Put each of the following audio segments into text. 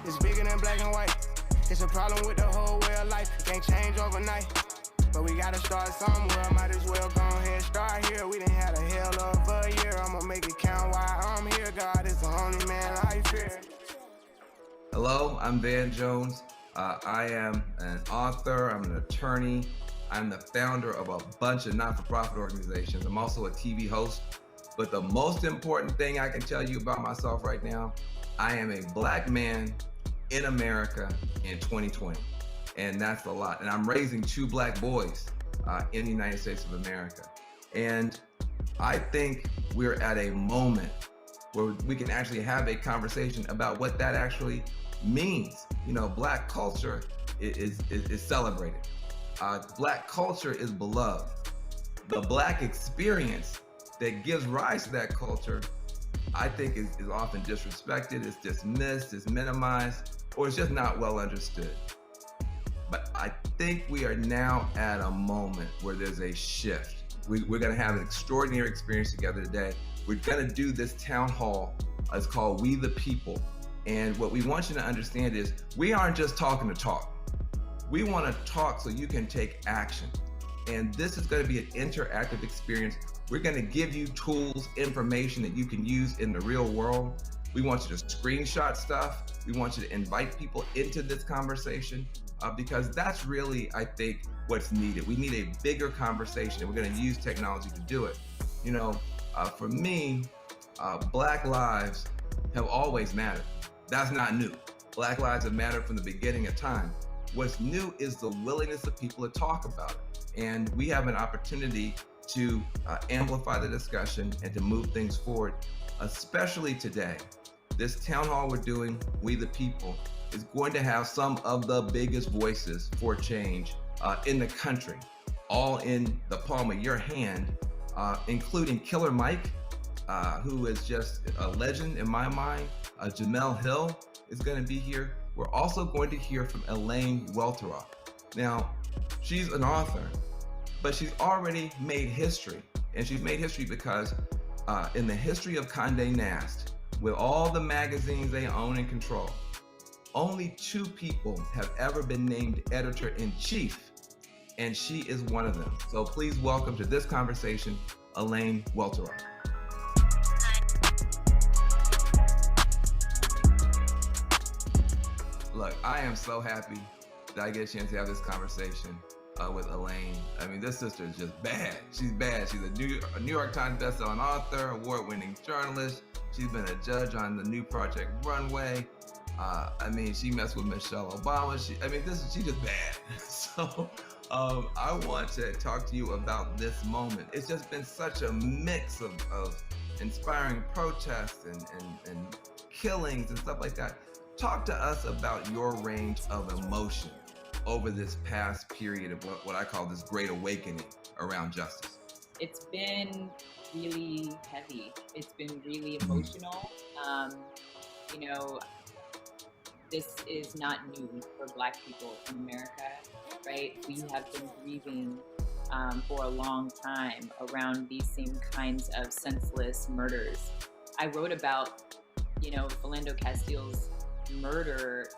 It's bigger than black and white. It's a problem with the whole way of life. It can't change overnight. But we gotta start somewhere. Might as well go ahead, start here. We done had a hell of a year. I'ma make it count while I'm here. God is the only man I fear. Hello, I'm Van Jones. I am an author, I'm an attorney. I'm the founder of a bunch of not-for-profit organizations. I'm also a TV host. But the most important thing I can tell you about myself right now, I am a black man in America in 2020. And that's a lot. And I'm raising 2 black boys in the United States of America. And I think we're at a moment where we can actually have a conversation about what that actually means. You know, black culture is celebrated. Black culture is beloved. The black experience that gives rise to that culture, I think is often disrespected, it's dismissed, it's minimized, or it's just not well understood. But I think we are now at a moment where there's a shift. We're gonna have an extraordinary experience together today. We're gonna do this town hall. It's called We the People. And what we want you to understand is we aren't just talking to talk. We wanna talk so you can take action. And this is gonna be an interactive experience. We're gonna give you tools, information that you can use in the real world. We want you to screenshot stuff. We want you to invite people into this conversation because that's really, I think, what's needed. We need a bigger conversation and we're gonna use technology to do it. You know, for me, Black lives have always mattered. That's not new. Black lives have mattered from the beginning of time. What's new is the willingness of people to talk about it. And we have an opportunity to amplify the discussion and to move things forward, especially today. This town hall we're doing, We the People, is going to have some of the biggest voices for change in the country, all in the palm of your hand, including Killer Mike, who is just a legend in my mind. Jemele Hill is going to be here. We're also going to hear from Elaine Welteroth. Now, she's an author, but she's already made history. And she's made history because in the history of Condé Nast, with all the magazines they own and control, only 2 people have ever been named editor-in-chief, and she is one of them. So please welcome to this conversation, Elaine Welteroth. Look, I am so happy that I get a chance to have this conversation with Elaine. I mean, this sister is just bad. She's bad. She's a New York Times bestselling author, award-winning journalist. She's been a judge on the new Project Runway. I mean, she messed with Michelle Obama. She's just bad. So I want to talk to you about this moment. It's just been such a mix of inspiring protests and killings and stuff like that. Talk to us about your range of emotion over this past period of what I call this great awakening around justice. It's been really heavy. It's been really emotional. You know, this is not new for Black people in America, right? We have been grieving for a long time around these same kinds of senseless murders. I wrote about, you know, Philando Castile's murder,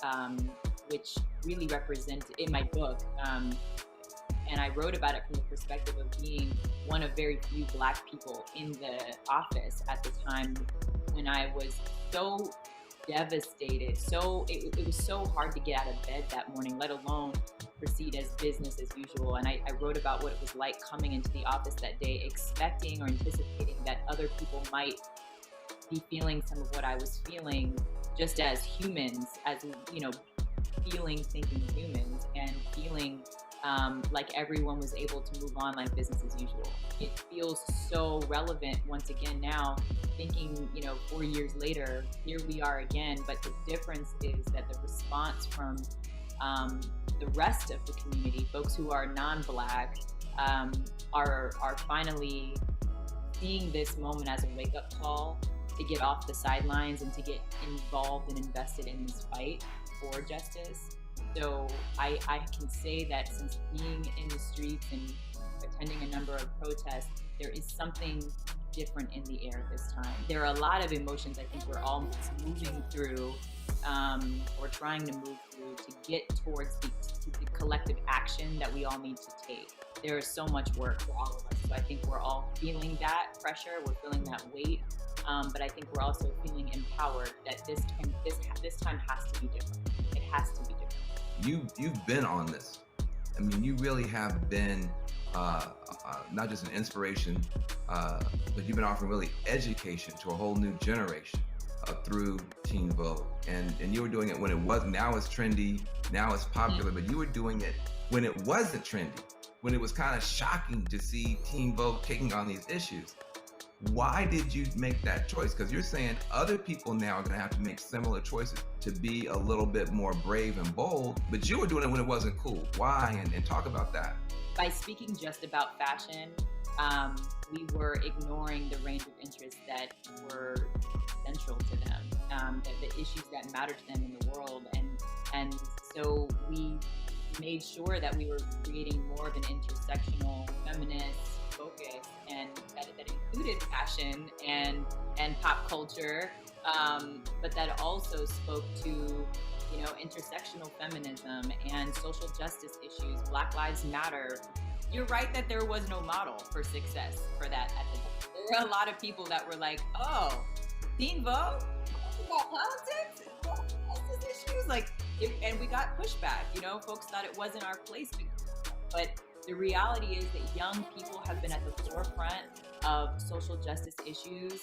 which really represented in my book, and I wrote about it from the perspective of being one of very few Black people in the office at the time, when I was so devastated. So it was so hard to get out of bed that morning, let alone proceed as business as usual. And I wrote about what it was like coming into the office that day, expecting or anticipating that other people might be feeling some of what I was feeling, just as humans, as, you know, feeling, thinking humans, and feeling like everyone was able to move on like business as usual. It feels so relevant once again now, thinking, you know, 4 years later, here we are again. But the difference is that the response from the rest of the community, folks who are non-Black, are finally seeing this moment as a wake-up call to get off the sidelines and to get involved and invested in this fight for justice. So I can say that since being in the streets and attending a number of protests, there is something different in the air this time. There are a lot of emotions I think we're all moving through, or trying to move through to get towards the collective action that we all need to take. There is so much work for all of us. So I think we're all feeling that pressure, we're feeling that weight, but I think we're also feeling empowered that this time has to be different. It has to be different. You've been on this. I mean, you really have been not just an inspiration, but you've been offering really education to a whole new generation through Teen Vogue. And you were doing it when it was, now it's trendy, now it's popular, but you were doing it when it wasn't trendy, when it was kind of shocking to see Teen Vogue taking on these issues. Why did you make that choice? Because you're saying other people now are going to have to make similar choices to be a little bit more brave and bold, but you were doing it when it wasn't cool. Why? And talk about that. By speaking just about fashion, we were ignoring the range of interests that were central to them, the issues that matter to them in the world. And so we made sure that we were creating more of an intersectional feminist focus, and that included fashion and pop culture, but that also spoke to intersectional feminism and social justice issues. Black Lives Matter. You're right that there was no model for success for that at the time. There were a lot of people that were like, oh, Teen Vogue? About politics? Justice issues? And we got pushback. Folks thought it wasn't our place. But the reality is that young people have been at the forefront of social justice issues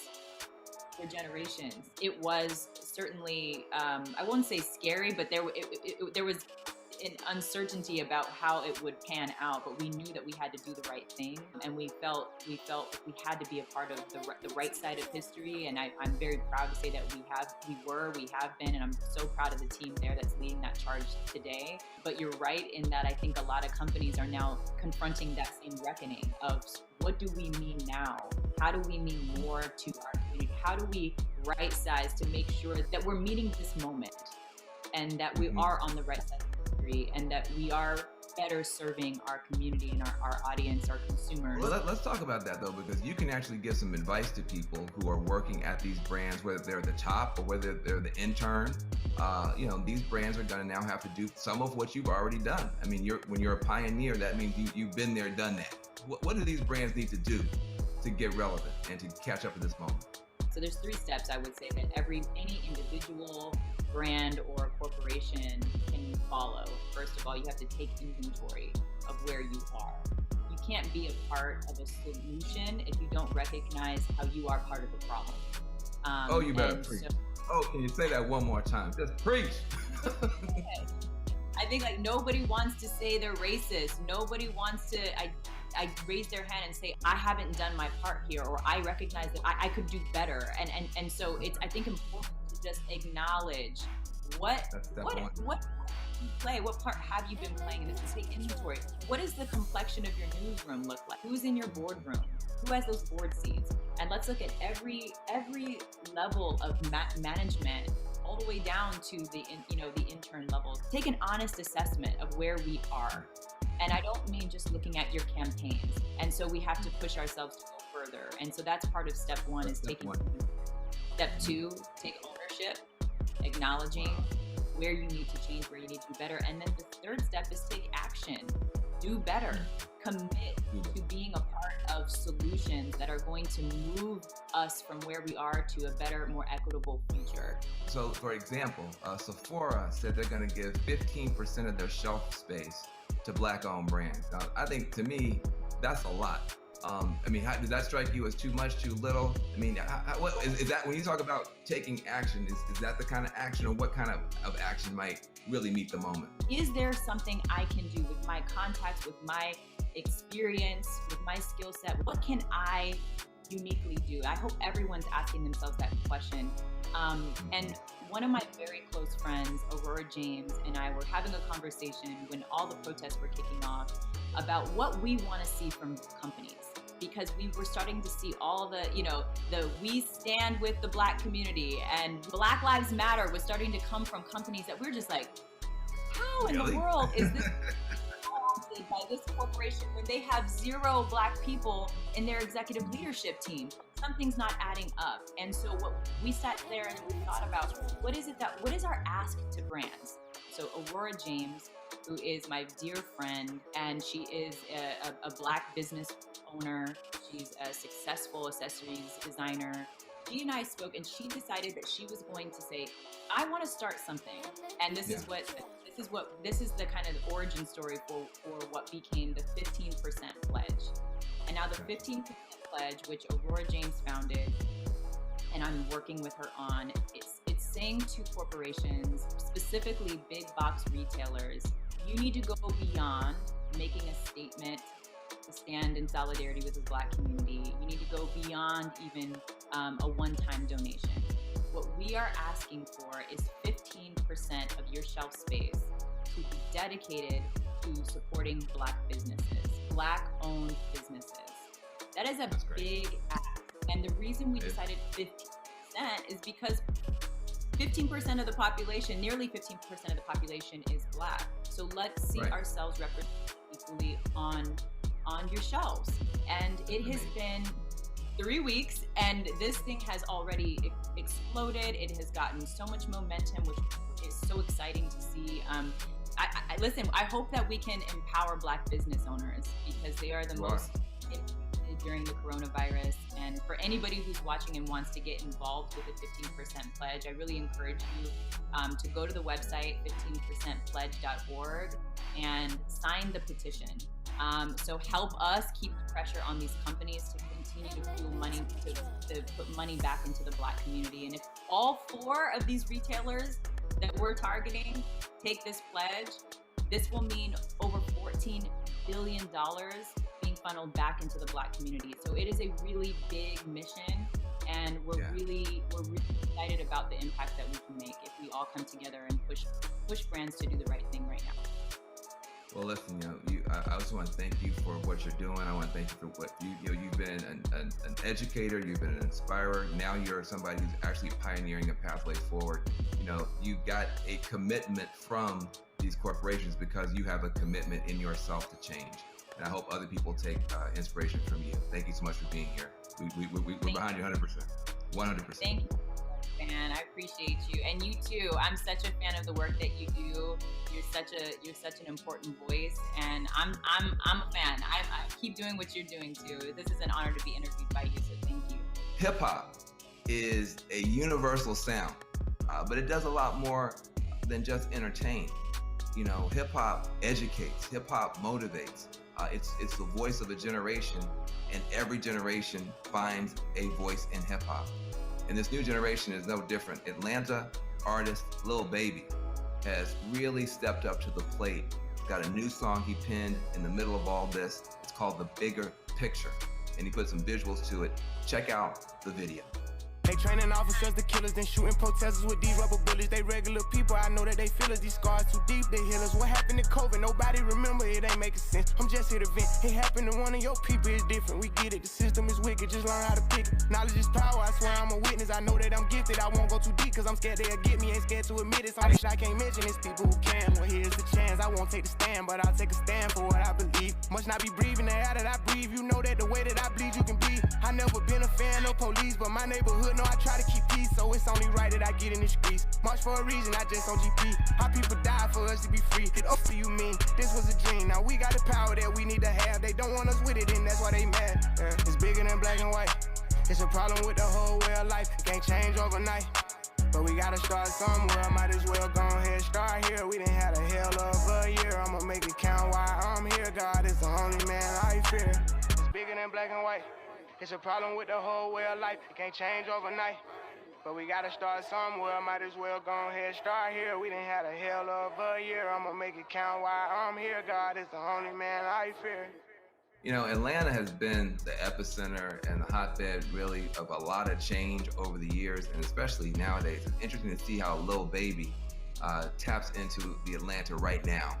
for generations. It was certainly, I won't say scary, but there was an uncertainty about how it would pan out, but we knew that we had to do the right thing, and we felt we had to be a part of the right side of history. And I'm very proud to say that we have been, and I'm so proud of the team there that's leading that charge today. But you're right in that I think a lot of companies are now confronting that same reckoning of what do we mean now? How do we mean more to our community? How do we right size to make sure that we're meeting this moment and that we are on the right side of history and that we are better serving our community and our audience, our consumers? Well, let's talk about that though, because you can actually give some advice to people who are working at these brands, whether they're at the top or whether they're the intern. These brands are going to now have to do some of what you've already done. I mean, when you're a pioneer, that means you've been there, done that. What do these brands need to do to get relevant and to catch up at this moment? So there's 3 steps I would say that any individual brand or corporation can follow. First of all, you have to take inventory of where you are. You can't be a part of a solution if you don't recognize how you are part of the problem. You better preach. Can you say that one more time? Just preach. Okay. I think nobody wants to say they're racist. Nobody wants to I raise their hand and say, I haven't done my part here, or I recognize that I could do better. And so it's, I think, important to just acknowledge what part have you been playing in this, and take inventory. What does the complexion of your newsroom look like? Who's in your boardroom? Who has those board seats? And let's look at every level of management, all the way down to the intern level. Take an honest assessment of where we are. And I don't mean just looking at your campaigns. And so we have to push ourselves to go further. And so that's part of step 1 is taking. Step 2, take ownership, acknowledging where you need to change, where you need to do better. And then the 3rd step is take action. Do better. Commit to being a part of solutions that are going to move us from where we are to a better, more equitable future. So, for example, Sephora said they're going to give 15% of their shelf space to Black-owned brands. Now, I think, to me, that's a lot. Does that strike you as too much, too little? I mean, what is that when you talk about taking action? Is that the kind of action, or what kind of action might really meet the moment? Is there something I can do with my contacts, with my experience, with my skill set? What can I uniquely do? I hope everyone's asking themselves that question. And one of my very close friends, Aurora James, and I were having a conversation when all the protests were kicking off. about what we want to see from companies. Because we were starting to see all the, the we stand with the Black community and Black Lives Matter was starting to come from companies that we're just like, how in the world is this by this corporation when they have 0 Black people in their executive leadership team? Something's not adding up. And so what we sat there and we thought about, what is our ask to brands? So Aurora James, who is my dear friend, and she is a Black business owner. She's a successful accessories designer. She and I spoke, and she decided that she was going to say, I want to start something. And this is the kind of origin story for what became the 15% pledge. And now the 15% pledge, which Aurora James founded, and I'm working with her on, it's saying to corporations, specifically big box retailers, you need to go beyond making a statement to stand in solidarity with the Black community. You need to go beyond even a one-time donation. What we are asking for is 15% of your shelf space to be dedicated to supporting Black businesses, Black-owned businesses. That is a big ask. And the reason we decided 15% is because 15% of the population, nearly 15% of the population is Black. So let's see ourselves represented equally on your shelves. And it has been 3 weeks, and this thing has already exploded. It has gotten so much momentum, which is so exciting to see. Listen, I hope that we can empower Black business owners because they are the most impacted during the coronavirus. And for anybody who's watching and wants to get involved with the 15% pledge, I really encourage you to go to the website 15percentpledge.org and sign the petition. So help us keep pressure on these companies to continue to fuel money, to put money back into the Black community. And if all 4 of these retailers that we're targeting take this pledge, this will mean over $14 billion being funneled back into the Black community. So it is a really big mission, and we're really excited about the impact that we can make if we all come together and push brands to do the right thing right now. Well, listen, I just want to thank you for what you're doing. I want to thank you for what you've been an educator, you've been an inspirer. Now you're somebody who's actually pioneering a pathway forward. You've got a commitment from these corporations because you have a commitment in yourself to change. And I hope other people take inspiration from you. Thank you so much for being here. We're behind you 100%. 100%. Thank you. Man, I appreciate you, and you too. I'm such a fan of the work that you do. You're such an important voice, and I'm a fan. I keep doing what you're doing too. This is an honor to be interviewed by you, so thank you. Hip hop is a universal sound, but it does a lot more than just entertain. Hip hop educates. Hip hop motivates. It's the voice of a generation, and every generation finds a voice in hip hop. And this new generation is no different. Atlanta artist Lil Baby has really stepped up to the plate. He's got a new song he penned in the middle of all this. It's called The Bigger Picture, and he put some visuals to it. Check out the video. They training officers, the killers, then shooting protesters with these rubber bullets. They regular people, I know that they feel us. These scars too deep, they heal us. What happened to COVID? Nobody remember, it ain't making sense. I'm just here to vent. It happened to one of your people, it's different. We get it, the system is wicked, just learn how to pick it. Knowledge is power, I swear I'm a witness. I know that I'm gifted, I won't go too deep, cause I'm scared they'll get me. Ain't scared to admit it, some I can't mention. It's people who can. Well, here's the chance, I won't take the stand, but I'll take a stand for what I believe. Must not be breathing the air that I breathe. You know that the way that I bleed, you can be. I never been a fan of police, but my neighborhood know I try to keep peace. So it's only right that I get in the streets. March for a reason, I just on GP. How people die for us to be free. It up to you mean, this was a dream. Now we got the power that we need to have. They don't want us with it, and that's why they mad. It's bigger than black and white. It's a problem with the whole way of life. It can't change overnight, but we gotta start somewhere. Might as well go ahead, start here. We done had a hell of a year. I'ma make it count while I'm here. God is the only man I fear. It's bigger than black and white. It's a problem with the whole way of life. It can't change overnight, but we gotta start somewhere. Might as well go ahead, start here. We done had a hell of a year. I'ma make it count while I'm here. God is the only man I fear. Atlanta has been the epicenter and the hotbed really of a lot of change over the years, and especially nowadays. It's interesting to see how Lil Baby taps into the Atlanta right now.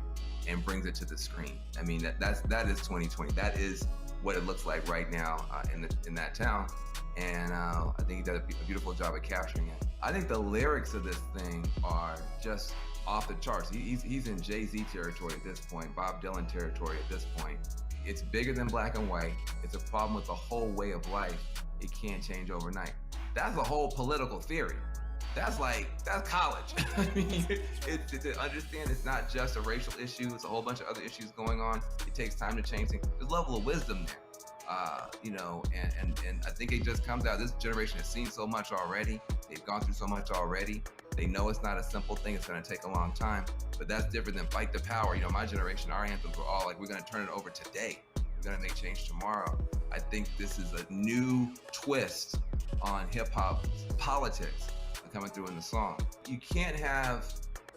and brings it to the screen. I mean, that is 2020. That is what it looks like right now in that town. And I think he did a beautiful job of capturing it. I think the lyrics of this thing are just off the charts. He's in Jay-Z territory at this point, Bob Dylan territory at this point. It's bigger than black and white. It's a problem with the whole way of life. It can't change overnight. That's a whole political theory. That's college. I mean, to understand it's not just a racial issue, it's a whole bunch of other issues going on. It takes time to change things. There's a level of wisdom there. And I think it just comes out. This generation has seen so much already. They've gone through so much already. They know it's not a simple thing. It's going to take a long time, but that's different than fight the power. My generation, our anthems were all like, we're going to turn it over today. We're going to make change tomorrow. I think this is a new twist on hip hop politics coming through in the song. You can't have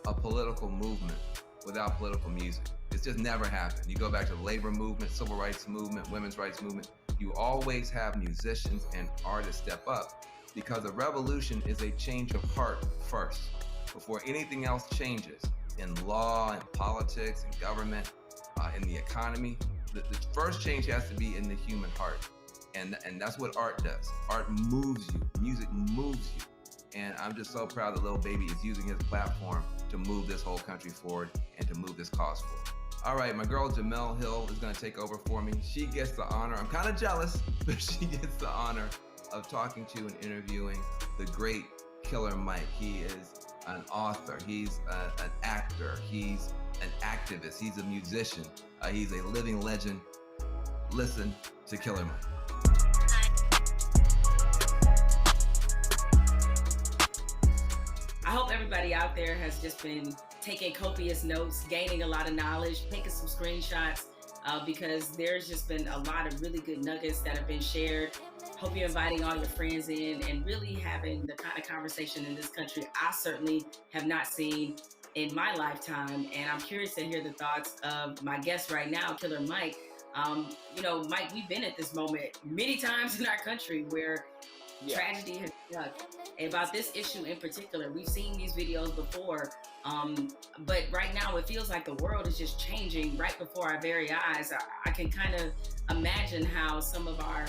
a political movement without political music. It's just never happened. You go back to the labor movement, civil rights movement, women's rights movement. You always have musicians and artists step up because a revolution is a change of heart first. Before anything else changes in law and politics and government, in the economy, the first change has to be in the human heart. And that's what art does. Art moves you. Music moves you. And I'm just so proud that Lil Baby is using his platform to move this whole country forward and to move this cause forward. All right, my girl Jemele Hill is gonna take over for me. She gets the honor, I'm kind of jealous, but she gets the honor of talking to and interviewing the great Killer Mike. He is an author, he's an actor, he's an activist, he's a musician, he's a living legend. Listen to Killer Mike. I hope everybody out there has just been taking copious notes, gaining a lot of knowledge, taking some screenshots, because there's just been a lot of really good nuggets that have been shared. Hope you're inviting all your friends in and really having the kind of conversation in this country I certainly have not seen in my lifetime. And I'm curious to hear the thoughts of my guest right now, Killer Mike. Mike, we've been at this moment many times in our country where tragedy has struck. And about this issue in particular, we've seen these videos before, but right now it feels like the world is just changing right before our very eyes. I can kind of imagine how some of our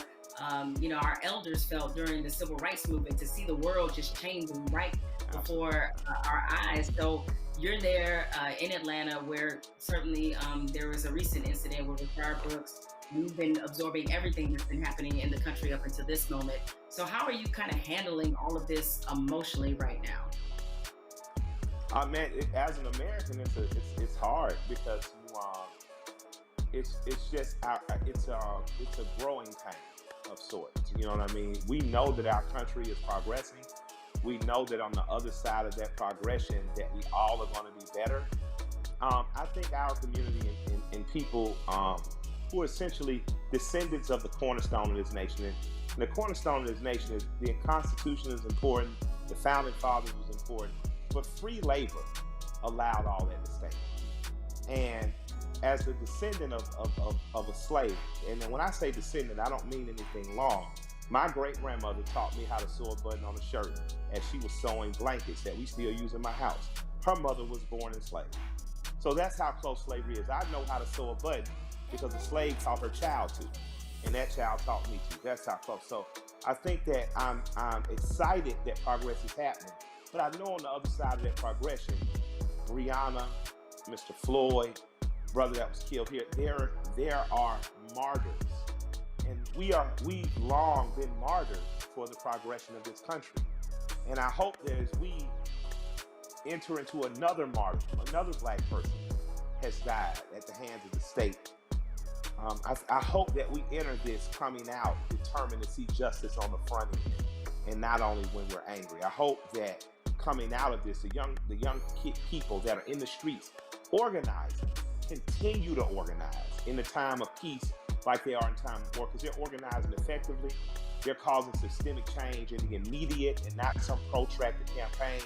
elders felt during the civil rights movement, to see the world just changing right before our eyes. So you're there in Atlanta, where certainly there was a recent incident with Rashard Brooks. We've been absorbing everything that's been happening in the country up until this moment. So how are you kind of handling all of this emotionally right now? As an American, it's hard because it's a growing pain of sorts. You know what I mean? We know that our country is progressing. We know that on the other side of that progression, that we all are going to be better. I think our community and people who are essentially descendants of the cornerstone of this nation. And the cornerstone of this nation is the Constitution is important, the Founding Fathers was important, but free labor allowed all that to stay. And as the descendant of a slave, and then when I say descendant, I don't mean anything long. My great-grandmother taught me how to sew a button on a shirt as she was sewing blankets that we still use in my house. Her mother was born enslaved. So that's how close slavery is. I know how to sew a button because a slave taught her child to, and that child taught me to. That's how close. So I think that I'm excited that progress is happening, but I know on the other side of that progression, Breonna, Mr. Floyd, brother that was killed here, there are martyrs, and we've long been martyrs for the progression of this country. And I hope that as we enter into another martyrdom, another black person has died at the hands of the state. I hope that we enter this coming out determined to see justice on the front end, and not only when we're angry. I hope that coming out of this, the young people that are in the streets organizing, continue to organize in the time of peace like they are in time of war, because they're organizing effectively. They're causing systemic change in the immediate and not some protracted campaign.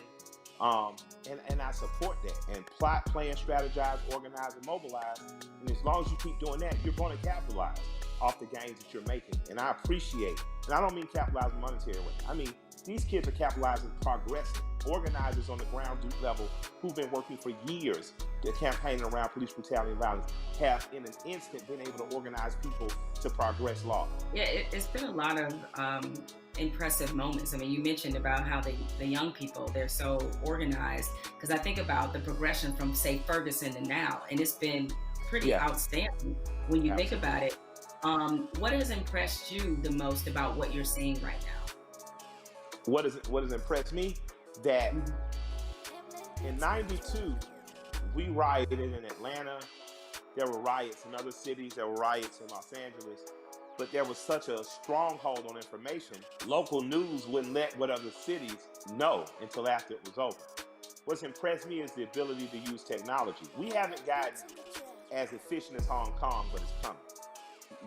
And I support that. And plot, plan, strategize, organize, and mobilize. And as long as you keep doing that, you're going to capitalize off the gains that you're making. And I appreciate, and I don't mean capitalize monetary way. I mean These kids are capitalizing, progressing. Organizers on the ground level who've been working for years to campaign around police brutality and violence have in an instant been able to organize people to progress law. Yeah, it's been a lot of impressive moments. I mean, you mentioned about how the young people, they're so organized, because I think about the progression from, say, Ferguson to now, and it's been pretty outstanding when you think about it. What has impressed you the most about what you're seeing right now? What has impressed me? That in '92, we rioted in Atlanta. There were riots in other cities. There were riots in Los Angeles. But there was such a stronghold on information. Local news wouldn't let what other cities know until after it was over. What's impressed me is the ability to use technology. We haven't gotten as efficient as Hong Kong, but it's coming.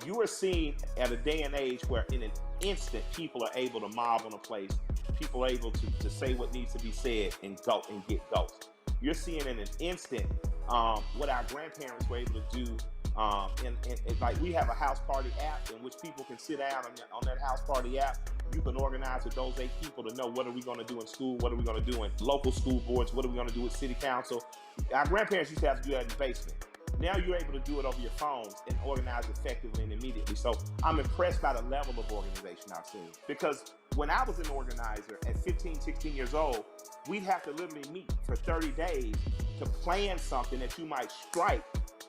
You are seeing at a day and age where in an instant, people are able to mob on a place. People are able to say what needs to be said and go and get ghosts. You're seeing in an instant what our grandparents were able to do. And like we have a house party app in which people can sit down on that house party app. You can organize with those 8 people to know what are we going to do in school, what are we going to do in local school boards, what are we going to do with city council. Our grandparents used to have to do that in the basement. Now you're able to do it over your phones and organize effectively and immediately. So I'm impressed by the level of organization I've seen. Because when I was an organizer at 15, 16 years old, we'd have to literally meet for 30 days to plan something that you might strike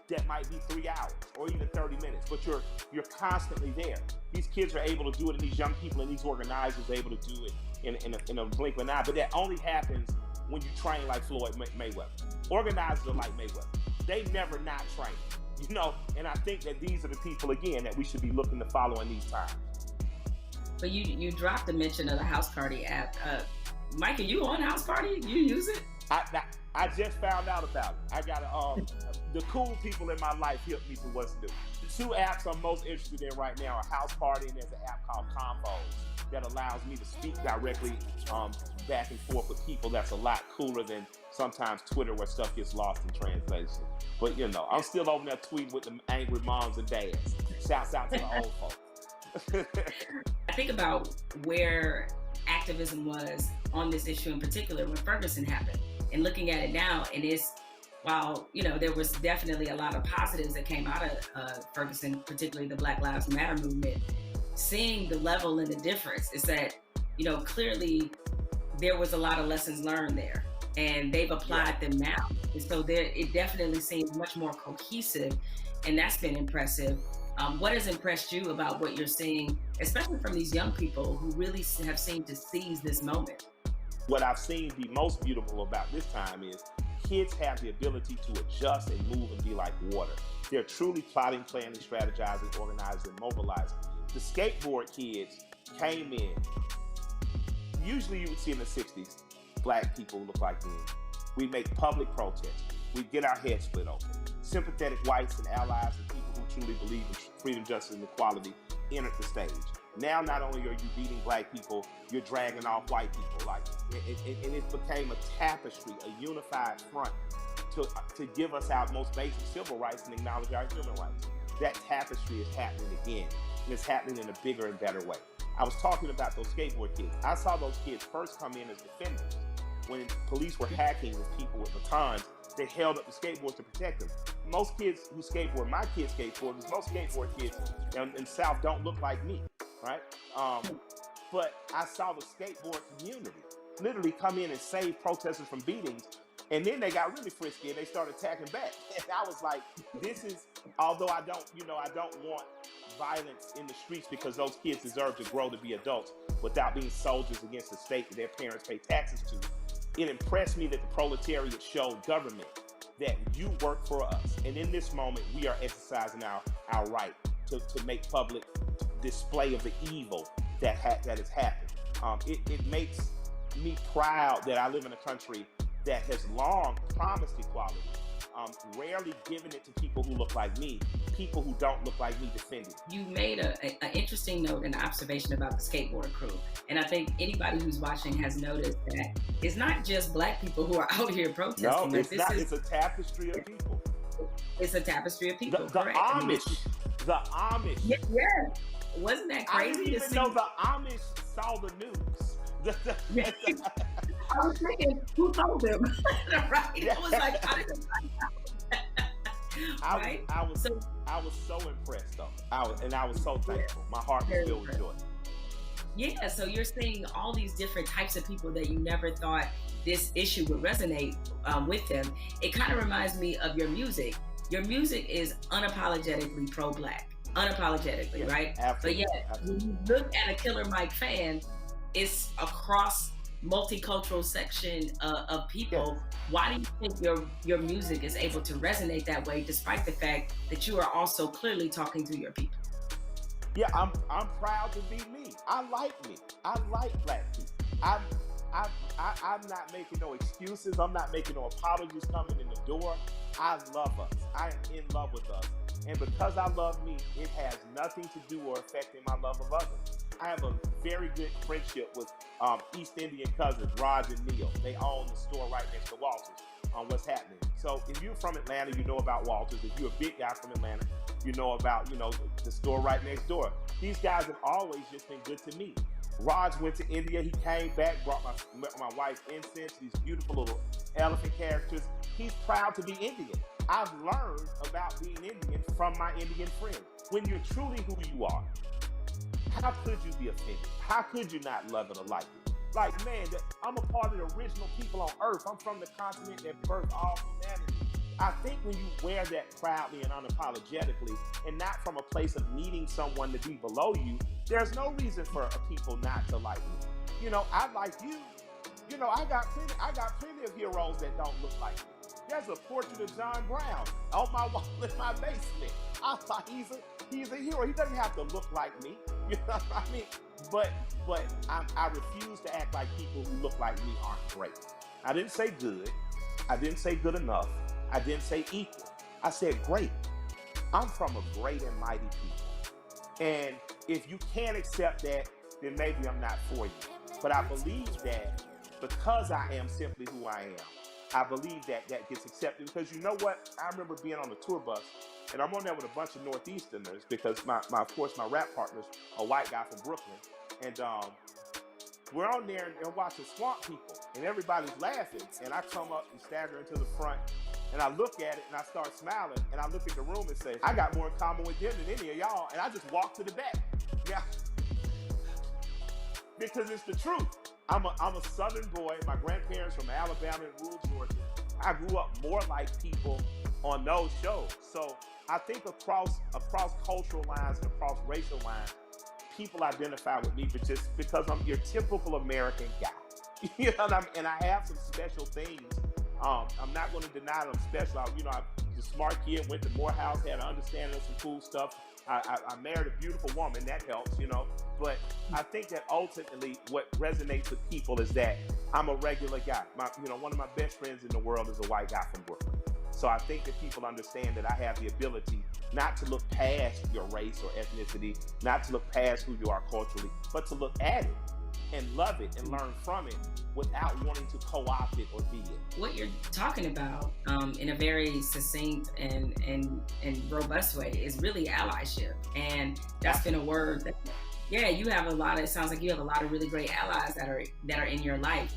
that might be 3 hours or even 30 minutes, but you're constantly there. These kids are able to do it, and these young people and these organizers are able to do it in a blink of an eye, but that only happens when you train like Floyd Mayweather. Organizers are like Mayweather. They never not train, you know, and I think that these are the people, again, that we should be looking to follow in these times. But you dropped the mention of the house party app. Mike, are you on house party? You use it? I just found out about it. I got the cool people in my life help me to what's new. The 2 apps I'm most interested in right now are House Party, and there's an app called Convos that allows me to speak directly back and forth with people. That's a lot cooler than sometimes Twitter where stuff gets lost in translation. But you know, I'm still over there tweeting with the angry moms and dads. Shouts out to the old folks. I think about where activism was on this issue in particular when Ferguson happened, and looking at it now, and while, you know, there was definitely a lot of positives that came out of Ferguson, particularly the Black Lives Matter movement, seeing the level and the difference is that, you know, clearly there was a lot of lessons learned there, and they've applied them now. And so it definitely seems much more cohesive, and that's been impressive. What has impressed you about what you're seeing, especially from these young people who really have seemed to seize this moment? What I've seen be most beautiful about this time is kids have the ability to adjust and move and be like water. They're truly plotting, planning, strategizing, organizing, and mobilizing. The skateboard kids came in. Usually you would see in the 60s, Black people look like men. We make public protests. We get our heads split open. Sympathetic whites and allies and people who truly believe in freedom, justice, and equality entered the stage. Now, not only are you beating Black people, you're dragging off white people. Like, and it became a tapestry, a unified front to give us our most basic civil rights and acknowledge our human rights. That tapestry is happening again, and it's happening in a bigger and better way. I was talking about those skateboard kids. I saw those kids first come in as defenders. When police were hacking with people with batons, they held up the skateboards to protect them. Most kids who skateboard, my kids skateboarders, most skateboard kids in the South don't look like me, right? But I saw the skateboard community literally come in and save protesters from beatings, and then they got really frisky and they started attacking back. And I was like, this is, although I don't want violence in the streets because those kids deserve to grow to be adults without being soldiers against the state that their parents pay taxes to. It impressed me that the proletariat showed government that you work for us. And in this moment, we are exercising our right to make public display of the evil that has happened. It makes me proud that I live in a country that has long promised equality, rarely given it to people who look like me, people who don't look like me defending. You made an interesting note and observation about the skateboard crew. And I think anybody who's watching has noticed that it's not just Black people who are out here protesting. No, it's not. It's a tapestry of people. It's a tapestry of people. The Amish. The Amish. Yeah. Wasn't that crazy? I didn't even know the Amish saw the news. I was thinking, who told them? Right? Yeah. I was like, how did they find out? Right? I was so impressed though. I was so thankful. My heart was Very filled with joy. Yeah, so you're seeing all these different types of people that you never thought this issue would resonate with them. It kind of reminds me of your music. Your music is unapologetically pro-Black, unapologetically, Yes, right? absolutely, But yet, absolutely. when you look at a Killer Mike fan, it's across multicultural section of people. Yes. Why do you think your music is able to resonate that way, despite the fact that you are also clearly talking to your people? Yeah, I'm proud to be me. I like me. I like Black people. I'm not making no excuses. I'm not making no apologies coming in the door. I love us. I am in love with us. And because I love me, it has nothing to do or affecting my love of others. I have a very good friendship with East Indian cousins, Raj and Neil. They own the store right next to Walters on What's Happening. So if you're from Atlanta, you know about Walters. If you're a big guy from Atlanta, you know about, the store right next door. These guys have always just been good to me. Raj went to India. He came back, brought my wife's incense, these beautiful little elephant characters. He's proud to be Indian. I've learned about being Indian from my Indian friends. When you're truly who you are, how could you be offended? How could you not love it or like it? Like, man, I'm a part of the original people on earth. I'm from the continent that birthed all humanity. I think when you wear that proudly and unapologetically, and not from a place of needing someone to be below you, there's no reason for people not to like me. I like you. I got plenty of heroes that don't look like me. There's a portrait of John Brown on my wall in my basement. I thought he's a hero. He doesn't have to look like me. You know what I mean? But I refuse to act like people who look like me aren't great. I didn't say good. I didn't say good enough. I didn't say equal. I said great. I'm from a great and mighty people. And if you can't accept that, then maybe I'm not for you. But I believe that because I am simply who I am, I believe that gets accepted. Because you know what? I remember being on a tour bus, and I'm on there with a bunch of Northeasterners because of course, my rap partner's a white guy from Brooklyn. And we're on there and watching Swamp People, and everybody's laughing. And I come up and stagger into the front, and I look at it, and I start smiling, and I look at the room and say, I got more in common with them than any of y'all. And I just walk to the back. Yeah. Because it's the truth. I'm a Southern boy. My grandparents from Alabama and rural Georgia. I grew up more like people on those shows. So I think across cultural lines and across racial lines, people identify with me just because I'm your typical American guy. You know what I mean? And I have some special things. I'm not going to deny that I'm special. I'm a smart kid, went to Morehouse, had an understanding of some cool stuff. I married a beautiful woman, that helps, But I think that ultimately what resonates with people is that I'm a regular guy. One of my best friends in the world is a white guy from Brooklyn. So I think that people understand that I have the ability not to look past your race or ethnicity, not to look past who you are culturally, but to look at it and love it and learn from it without wanting to co-opt it or be it. What you're talking about in a very succinct and robust way is really allyship. And that's been a word that, you have it sounds like you have a lot of really great allies that are in your life.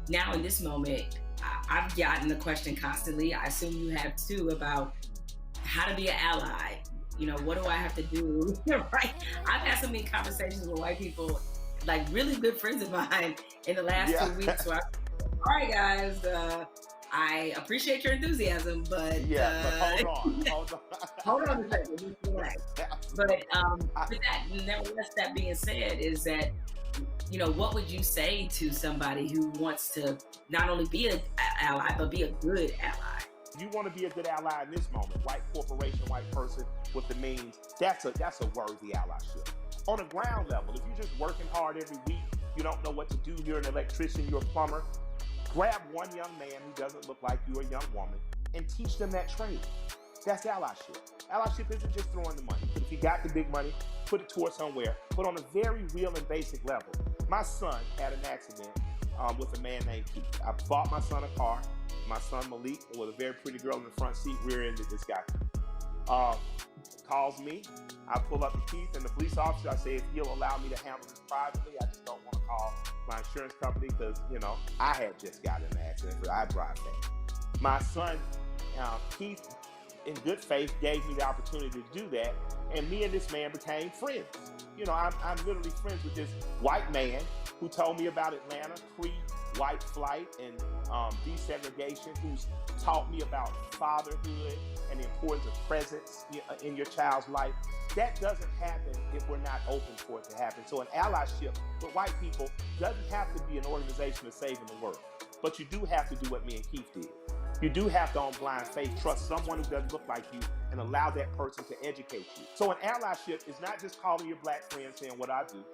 Now in this moment, I've gotten the question constantly, I assume you have too, about how to be an ally. What do I have to do? Right? I've had so many conversations with white people, like really good friends of mine in the last 2 weeks where all right guys, I appreciate your enthusiasm, but hold on a second, relax. But nevertheless, that being said, is that what would you say to somebody who wants to not only be an ally but be a good ally? You want to be a good ally in this moment, white corporation, white person with the means, that's a worthy allyship. On a ground level, if you're just working hard every week, you don't know what to do, you're an electrician, you're a plumber, grab one young man who doesn't look like you, a young woman, and teach them that trade. That's allyship. Allyship isn't just throwing the money. But if you got the big money, put it towards somewhere, but on a very real and basic level. My son had an accident with a man named Keith. I bought my son a car. My son Malik, with a very pretty girl in the front seat, rear-ended this guy. calls me. I pull up to Keith and the police officer. I say, if he'll allow me to handle this privately, I just don't want to call my insurance company because, I had just gotten in an accident, but I drive fast. My son, Keith, in good faith, gave me the opportunity to do that, and me and this man became friends. I'm literally friends with this white man who told me about Atlanta pre-white flight and desegregation, who's taught me about fatherhood and the importance of presence in your child's life. That doesn't happen if we're not open for it to happen. So an allyship with white people doesn't have to be an organization of saving the world, but you do have to do what me and Keith did. You do have to, on blind faith, trust someone who doesn't look like you and allow that person to educate you. So an allyship is not just calling your black friends saying what I do.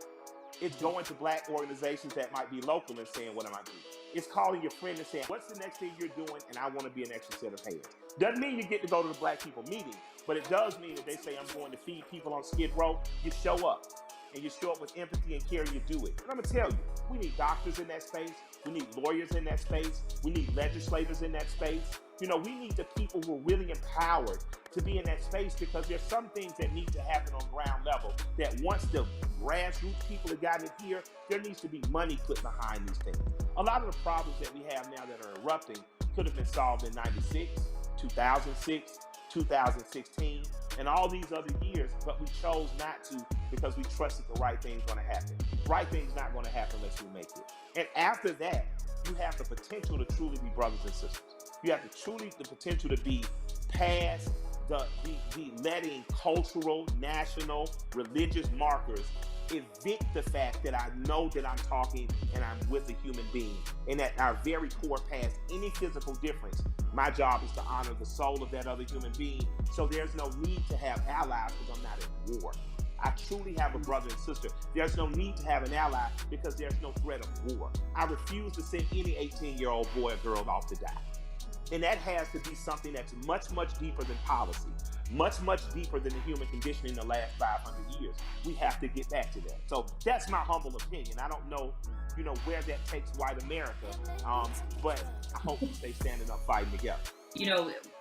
It's going to black organizations that might be local and saying, what am I doing? It's calling your friend and saying, what's the next thing you're doing? And I want to be an extra set of hands. Doesn't mean you get to go to the black people meeting, but it does mean that they say, I'm going to feed people on Skid Row. You show up. And you show up with empathy and care, you do it. And I'm going to tell you, we need doctors in that space. We need lawyers in that space. We need legislators in that space. We need the people who are really empowered to be in that space, because there's some things that need to happen on ground level that once the grassroots people have gotten it here, there needs to be money put behind these things. A lot of the problems that we have now that are erupting could have been solved in 96, 2006, 2016, and all these other years, but we chose not to because we trusted the right thing's going to happen. Right thing's not going to happen unless we make it. And after that, you have the potential to truly be brothers and sisters. You have the potential to be past the letting cultural, national, religious markers evict the fact that I know that I'm talking and I'm with a human being, and at our very core, past any physical difference, my job is to honor the soul of that other human being. So there's no need to have allies because I'm not at war. I truly have a brother and sister. There's no need to have an ally because there's no threat of war. I refuse to send any 18-year-old boy or girl off to die. And that has to be something that's much, much deeper than policy, much, much deeper than the human condition in the last 500 years. We have to get back to that. So that's my humble opinion. I don't know, where that takes white America, but I hope we stay standing up, fighting together.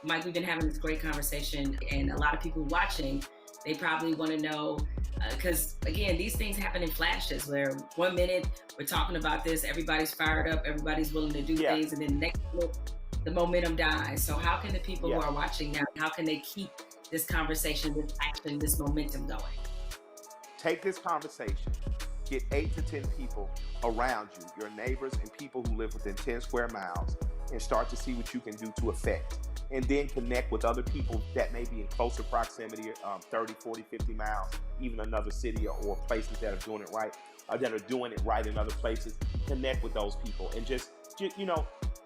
Mike, we've been having this great conversation, and a lot of people watching, they probably want to know, because again, these things happen in flashes where 1 minute we're talking about this, everybody's fired up, everybody's willing to do things, and then the next minute, the momentum dies. So how can the people who are watching now, how can they keep this conversation, this action, this momentum going? Take this conversation, get 8 to 10 people around you, your neighbors and people who live within 10 square miles, and start to see what you can do to affect. And then connect with other people that may be in closer proximity, 30, 40, 50 miles, even another city or places that are doing it right, that are doing it right in other places. Connect with those people and just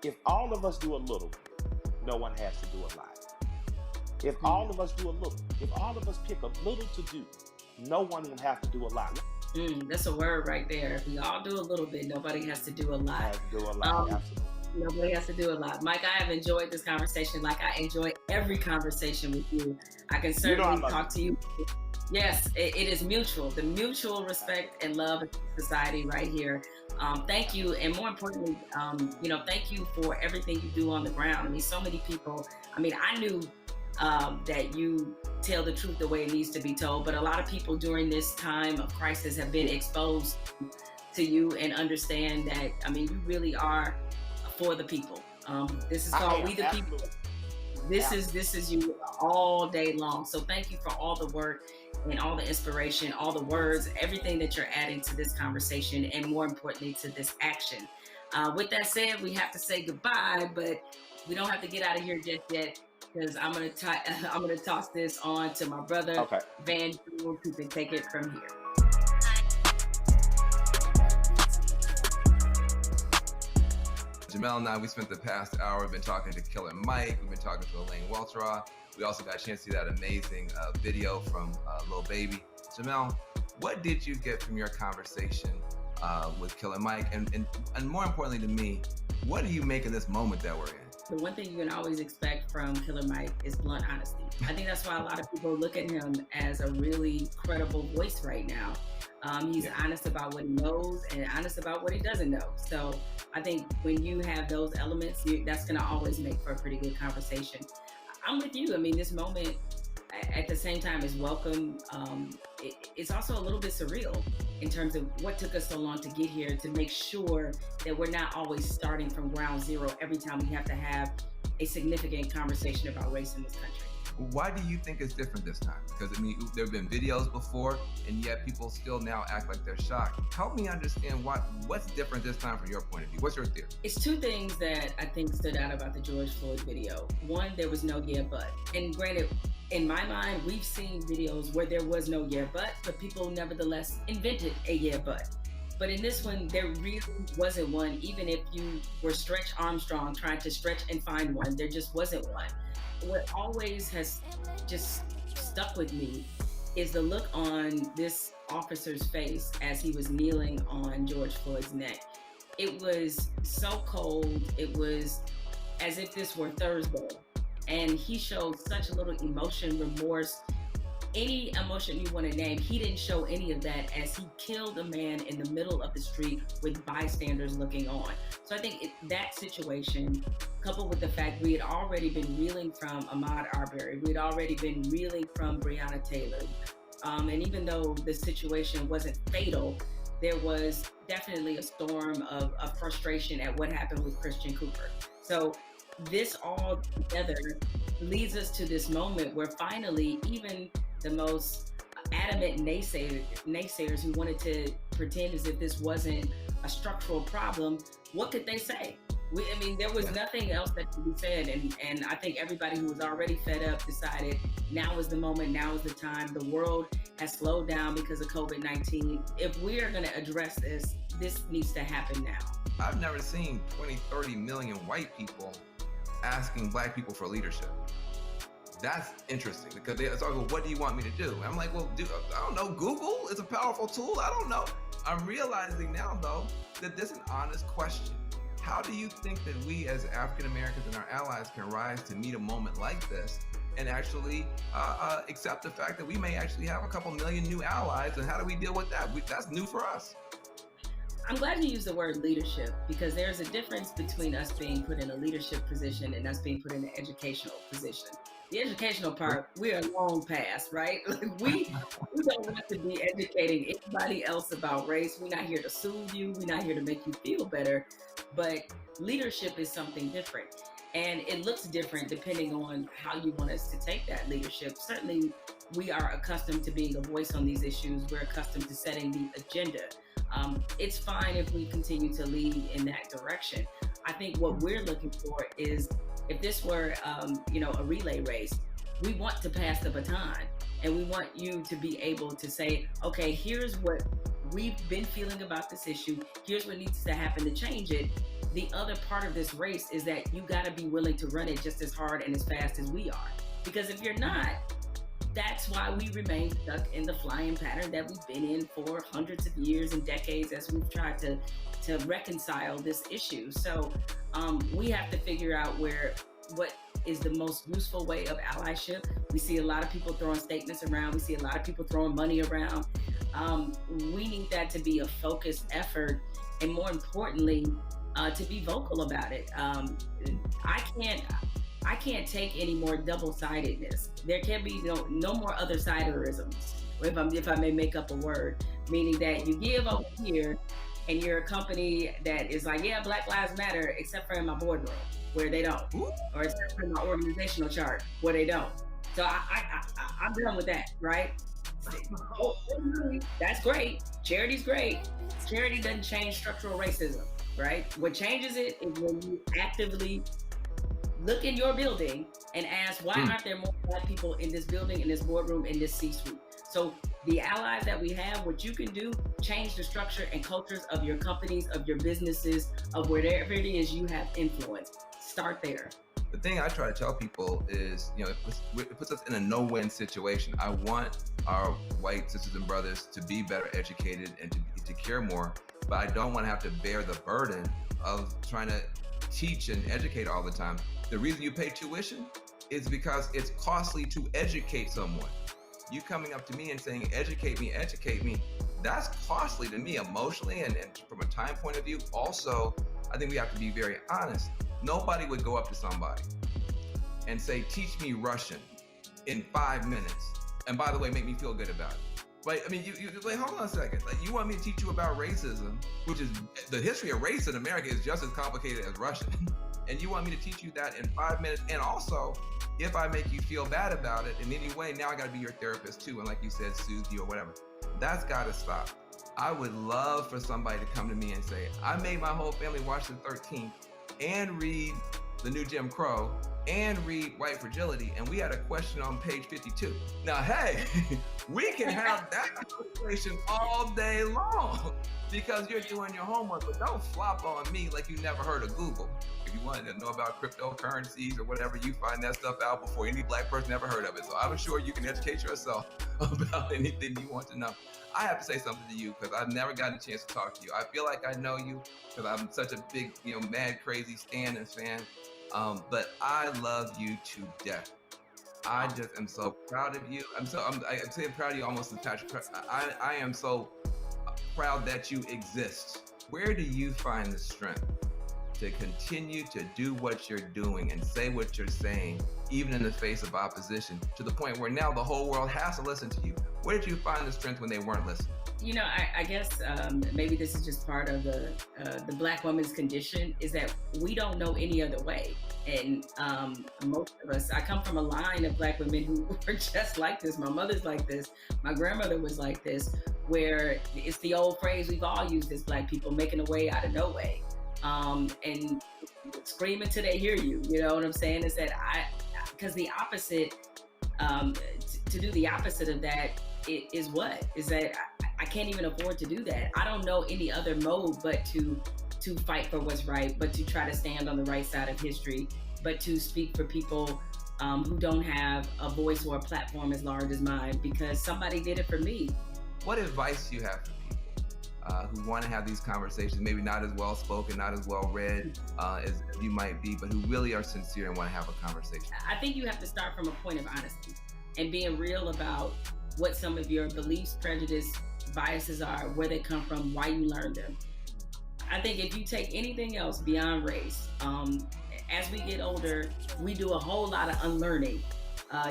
if all of us do a little, no one has to do a lot. If all of us do a little, if all of us pick a little to do, no one will have to do a lot. That's a word right there. If we all do a little bit, nobody has to do a lot. Has to do a lot, absolutely. Nobody has to do a lot. Mike, I have enjoyed this conversation like I enjoy every conversation with you. I can certainly talk to you. Yes, it is mutual. The mutual respect and love in society right here. Thank you. And more importantly, thank you for everything you do on the ground. I mean, so many people, I knew that you tell the truth the way it needs to be told, but a lot of people during this time of crisis have been exposed to you and understand that, you really are for the people. This is called We the People. This is you all day long. So thank you for all the work and all the inspiration, all the words, everything that you're adding to this conversation, and more importantly, to this action. With that said, we have to say goodbye, but we don't have to get out of here just yet, because I'm gonna toss this on to my brother, Van Jones, who can take it from here. Jemele and I, we spent the past hour, been talking to Killer Mike, we've been talking to Elaine Welteroth. We also got a chance to see that amazing video from Lil Baby. Jemele, what did you get from your conversation with Killer Mike? And more importantly to me, what do you make of this moment that we're in? The one thing you can always expect from Killer Mike is blunt honesty. I think that's why a lot of people look at him as a really credible voice right now. He's honest about what he knows and honest about what he doesn't know. So I think when you have those elements, that's going to always make for a pretty good conversation. I'm with you. This moment, at the same time is welcome. It's also a little bit surreal in terms of what took us so long to get here, to make sure that we're not always starting from ground zero every time we have to have a significant conversation about race in this country. Why do you think it's different this time? Because I mean, there have been videos before, and yet people still now act like they're shocked. Help me understand what's different this time from your point of view. What's your theory? It's two things that I think stood out about the George Floyd video. One, there was no yeah, but. And granted, in my mind, we've seen videos where there was no yeah, but people nevertheless invented a yeah, but. But in this one, there really wasn't one. Even if you were Stretch Armstrong trying to stretch and find one, there just wasn't one. What always has just stuck with me is the look on this officer's face as he was kneeling on George Floyd's neck. It was so cold. It was as if this were Thursday. And he showed such little emotion, remorse, any emotion you want to name. He didn't show any of that as he killed a man in the middle of the street with bystanders looking on. So I think that situation, coupled with the fact we had already been reeling from Ahmaud Arbery, we had already been reeling from Breonna Taylor. And even though the situation wasn't fatal, there was definitely a storm of frustration at what happened with Christian Cooper. So this all together leads us to this moment where finally, even the most adamant naysayers who wanted to pretend as if this wasn't a structural problem, what could they say? There was nothing else that could be said. And I think everybody who was already fed up decided now is the moment, now is the time. The world has slowed down because of COVID-19. If we are going to address this, this needs to happen now. I've never seen 20, 30 million white people asking black people for leadership. That's interesting because it's all, well, what do you want me to do? And I'm like, well, I don't know. Google is a powerful tool. I don't know. I'm realizing now, though, that this is an honest question. How do you think that we as African Americans and our allies can rise to meet a moment like this and actually accept the fact that we may actually have a couple million new allies? And how do we deal with that? That's new for us. I'm glad you used the word leadership because there's a difference between us being put in a leadership position and us being put in an educational position. The educational part, we are long past, right? Like we don't want to be educating anybody else about race. We're not here to soothe you. We're not here to make you feel better. But leadership is something different. And it looks different depending on how you want us to take that leadership. Certainly, we are accustomed to being a voice on these issues. We're accustomed to setting the agenda. It's fine if we continue to lead in that direction. I think what we're looking for is, if this were, a relay race, we want to pass the baton and we want you to be able to say, okay, here's what we've been feeling about this issue. Here's what needs to happen to change it. The other part of this race is that you got to be willing to run it just as hard and as fast as we are. Because if you're not, that's why we remain stuck in the flying pattern that we've been in for hundreds of years and decades as we've tried to reconcile this issue. So we have to figure out what is the most useful way of allyship. We see a lot of people throwing statements around. We see a lot of people throwing money around. We need that to be a focused effort, and more importantly, to be vocal about it. I can't take any more double-sidedness. There can be no more other-siderisms, if I may make up a word, meaning that you give over here and you're a company that is like, yeah, Black Lives Matter, except for in my boardroom, where they don't, or except for my organizational chart, where they don't. So I'm done with that, right? That's great. Charity's great. Charity doesn't change structural racism, right? What changes it is when you actively look in your building and ask, why aren't there more Black people in this building, in this boardroom, in this C-suite? So the allies that we have, what you can do, change the structure and cultures of your companies, of your businesses, of wherever it is you have influence. Start there. The thing I try to tell people is, it puts us in a no-win situation. I want our white sisters and brothers to be better educated and to care more, but I don't want to have to bear the burden of trying to teach and educate all the time. The reason you pay tuition is because it's costly to educate someone. You coming up to me and saying, educate me, that's costly to me emotionally and from a time point of view. Also, I think we have to be very honest. Nobody would go up to somebody and say, teach me Russian, in 5 minutes. And by the way, make me feel good about it. Right? I mean, you like, hold on a second. Like, you want me to teach you about racism, which is the history of race in America is just as complicated as Russian. And you want me to teach you that in 5 minutes. And also, if I make you feel bad about it in any way, now I got to be your therapist too. And like you said, soothe you or whatever. That's got to stop. I would love for somebody to come to me and say, I made my whole family watch the 13th and read The New Jim Crow and read White Fragility, and we had a question on page 52. Now, hey, we can have that conversation all day long because you're doing your homework, but don't flop on me like you never heard of Google. If you wanted to know about cryptocurrencies or whatever, you find that stuff out before any black person ever heard of it. So I'm sure you can educate yourself about anything you want to know. I have to say something to you because I've never gotten a chance to talk to you. I feel like I know you because I'm such a big, mad, crazy Stan and fan. But I love you to death. I just am so proud of you. I'm saying proud of you almost as Patrick. I am so proud that you exist. Where do you find the strength to continue to do what you're doing and say what you're saying, even in the face of opposition, to the point where now the whole world has to listen to you? Where did you find the strength when they weren't listening? I guess maybe this is just part of the Black woman's condition, is that we don't know any other way. And most of us, I come from a line of Black women who were just like this. My mother's like this. My grandmother was like this, where it's the old phrase we've all used as Black people, making a way out of no way. And screaming till they hear you. You know what I'm saying? Is that because the opposite, to do the opposite of that is what? Is that I can't even afford to do that. I don't know any other mode but to fight for what's right, but to try to stand on the right side of history, but to speak for people who don't have a voice or a platform as large as mine, because somebody did it for me. What advice do you have for people who want to have these conversations, maybe not as well spoken, not as well read as you might be, but who really are sincere and want to have a conversation? I think you have to start from a point of honesty and being real about what some of your beliefs, prejudice, biases are, where they come from, why you learned them. I think if you take anything else beyond race, as we get older, we do a whole lot of unlearning.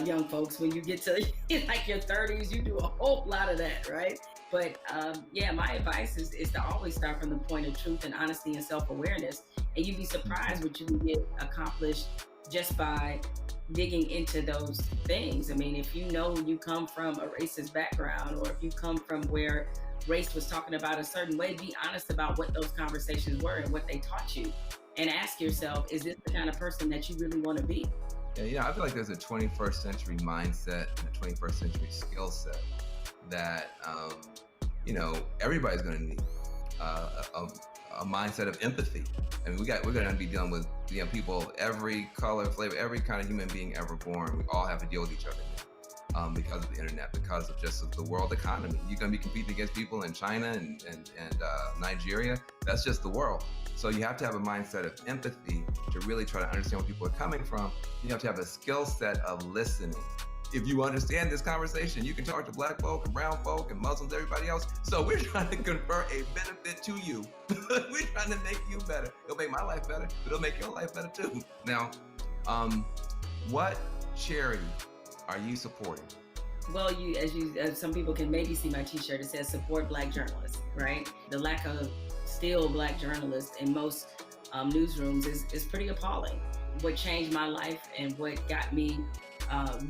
Young folks, when you get to like your 30s, you do a whole lot of that, right? But my advice is to always start from the point of truth and honesty and self-awareness. And you'd be surprised what you can get accomplished just by digging into those things. I mean, if you know you come from a racist background, or if you come from where race was talking about a certain way, be honest about what those conversations were and what they taught you. And ask yourself, is this the kind of person that you really want to be? Yeah, I feel like there's a 21st century mindset and a 21st century skill set that, everybody's going to need. A mindset of empathy. I mean, we're going to be dealing with people, every color, flavor, every kind of human being ever born. We all have to deal with each other now because of the internet, because of just the world economy. You're going to be competing against people in China and Nigeria. That's just the world. So you have to have a mindset of empathy to really try to understand where people are coming from. You have to have a skill set of listening. If you understand this conversation, you can talk to Black folk and brown folk and Muslims, everybody else. So we're trying to confer a benefit to you. We're trying to make you better. It'll make my life better, but it'll make your life better too. Now, what charity are you supporting? Well, as some people can maybe see my t-shirt, it says support Black journalists, right? The lack of still Black journalists in most newsrooms is pretty appalling. What changed my life and what got me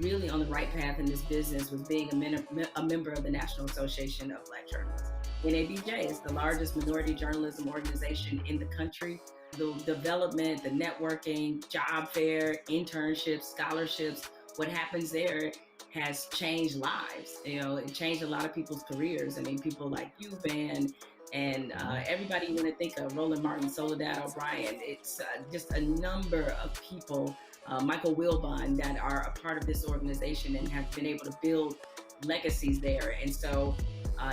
really on the right path in this business was being a member of the National Association of Black Journalists. NABJ is the largest minority journalism organization in the country. The development, the networking, job fair, internships, scholarships, what happens there has changed lives. It changed a lot of people's careers. I mean, people like you, Van, and everybody you want to think of, Roland Martin, Soledad O'Brien. It's just a number of people, Michael Wilbon, that are a part of this organization and have been able to build legacies there. And so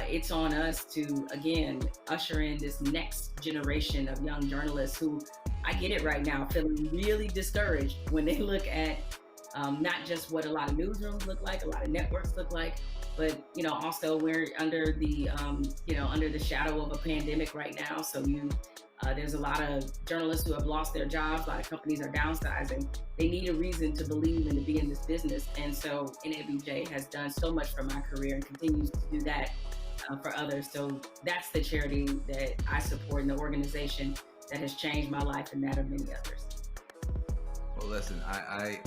it's on us to, again, usher in this next generation of young journalists who, I get it right now, feeling really discouraged when they look at not just what a lot of newsrooms look like, a lot of networks look like, but also we're under the under the shadow of a pandemic right now. So you There's a lot of journalists who have lost their jobs. A lot of companies are downsizing. They need a reason to believe and to be in this business. And so NABJ has done so much for my career and continues to do that for others. So that's the charity that I support and the organization that has changed my life and that of many others. Well, listen, I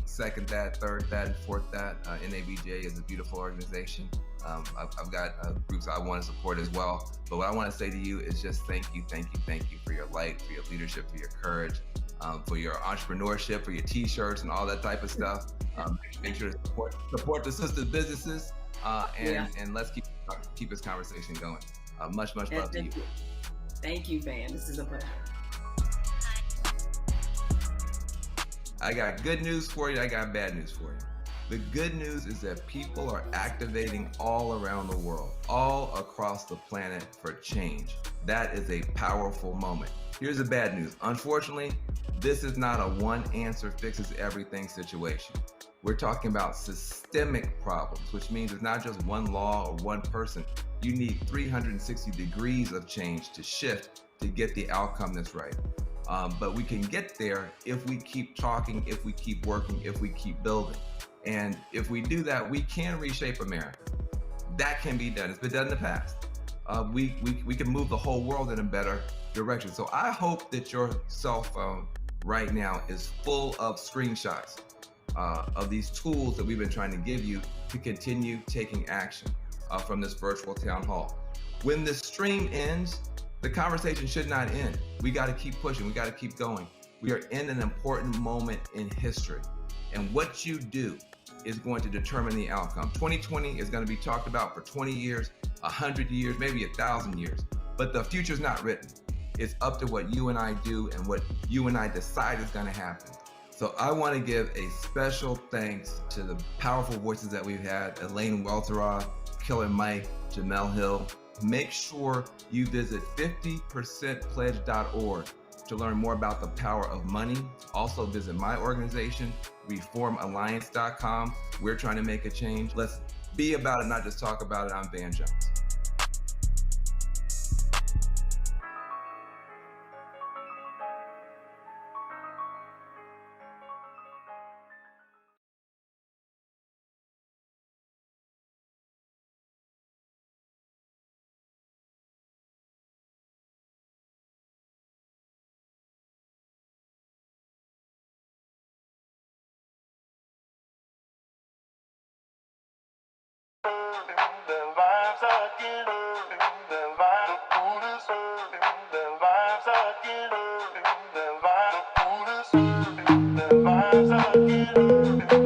second that, third that, and fourth that. NABJ is a beautiful organization. I've got groups I want to support as well. But what I want to say to you is just thank you for your light, for your leadership, for your courage, for your entrepreneurship, for your T-shirts and all that type of stuff. Make sure to support the sister businesses, and let's keep this conversation going. Much love to you. Thank you, Van. This is a pleasure. I got good news for you. I got bad news for you. The good news is that people are activating all around the world, all across the planet for change. That is a powerful moment. Here's the bad news. Unfortunately, this is not a one answer fixes everything situation. We're talking about systemic problems, which means it's not just one law or one person. You need 360 degrees of change to shift to get the outcome that's right. But we can get there if we keep talking, if we keep working, if we keep building. And if we do that, we can reshape America. That can be done. It's been done in the past. We can move the whole world in a better direction. So I hope that your cell phone right now is full of screenshots of these tools that we've been trying to give you to continue taking action from this virtual town hall. When this stream ends, the conversation should not end. We got to keep pushing. We got to keep going. We are in an important moment in history. And what you do is going to determine the outcome. 2020 is going to be talked about for 20 years, 100 years, maybe 1,000 years. But the future's not written. It's up to what you and I do and what you and I decide is going to happen. So I want to give a special thanks to the powerful voices that we've had: Elaine Welteroth, Killer Mike, Jemele Hill. Make sure you visit 50percentpledge.org to learn more about the power of money. Also visit my organization, reformalliance.com. We're trying to make a change. Let's be about it, not just talk about it. I'm Van Jones. The vibes again.